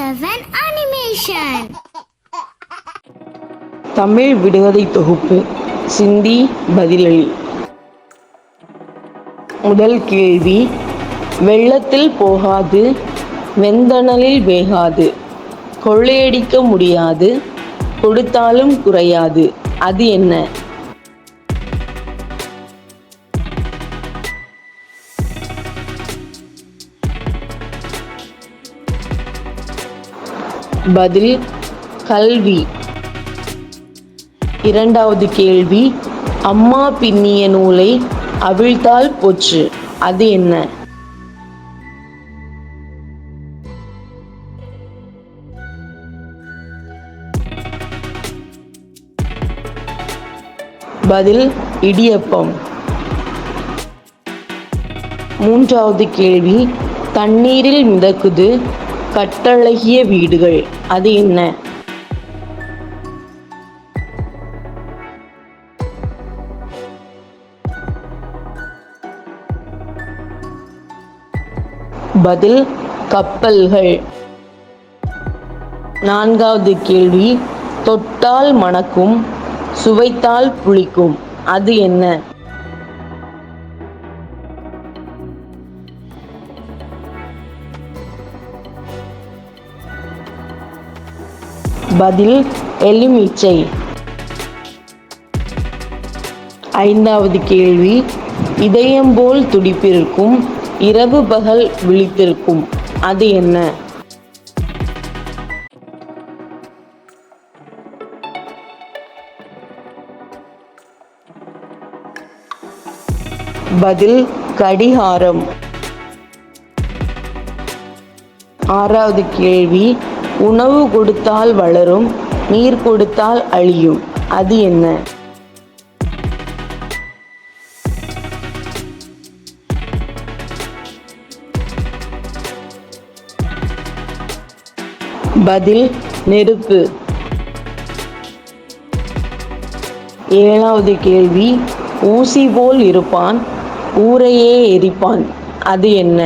7 animation. Tamil விடுகதை தொகுப்பு சிந்தி பதிலளி. முதல் கேள்வி. வெள்ளத்தில் போகாது, வெந்தணலில் வேகாது, கொள்ளையடிக்க முடியாது, கொடுத்தாலும் குறையாது, அது என்ன? பதில் கல்வி. இரண்டாவது கேள்வி. அம்மா பின்னிய நூலை அவிழ்த்தால் போச்சு, அது என்ன? பதில் இடியப்பம். மூன்றாவது கேள்வி. தண்ணீரில் மிதக்குது, கட்டழகிய வீடுகள், அது என்ன? பதில் கப்பல்கள். நான்காவது கேள்வி. தொட்டால் மணக்கும், சுவைத்தால் புளிக்கும், அது என்ன? பதில் எலுமிச்சை. ஐந்தாவது கேள்வி. இதயம் போல் துடிப்பிருக்கும், இரவு பகல் விழித்திருக்கும், அது என்ன? பதில் கடிகாரம். ஆறாவது கேள்வி. உணவு கொடுத்தால் வளரும், நீர் கொடுத்தால் அழியும், அது என்ன? பதில் நெருப்பு. ஏழாவது கேள்வி. ஊசி போல் இருப்பான், ஊரையே எரிப்பான், அது என்ன?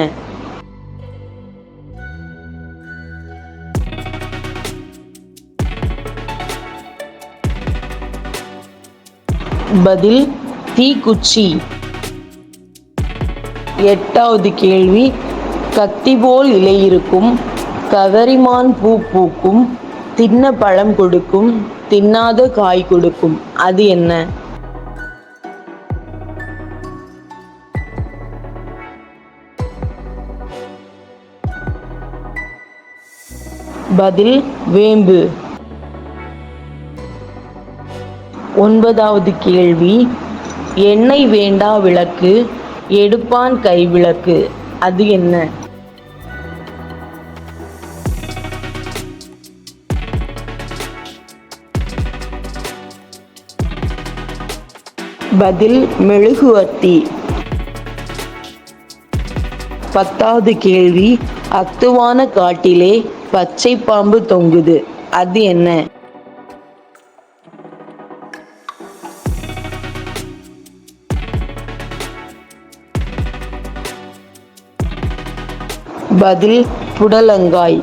பதில் தீக்குச்சி. எட்டாவது கேள்வி. கத்தி போல் இலை இருக்கும், கவரிமான் பூ பூக்கும், தின்ன பழம் கொடுக்கும், தின்னாத காய் கொடுக்கும், அது என்ன? பதில் வேம்பு. ஒன்பதாவது கேள்வி. எண்ணெய் வேண்டா விளக்கு, எடுப்பான் கைவிளக்கு, அது என்ன? பதில் மெழுகுவர்த்தி. பத்தாவது கேள்வி. அத்துவான காட்டிலே பச்சை பாம்பு தொங்குது, அது என்ன? பதில் புடலங்காய்.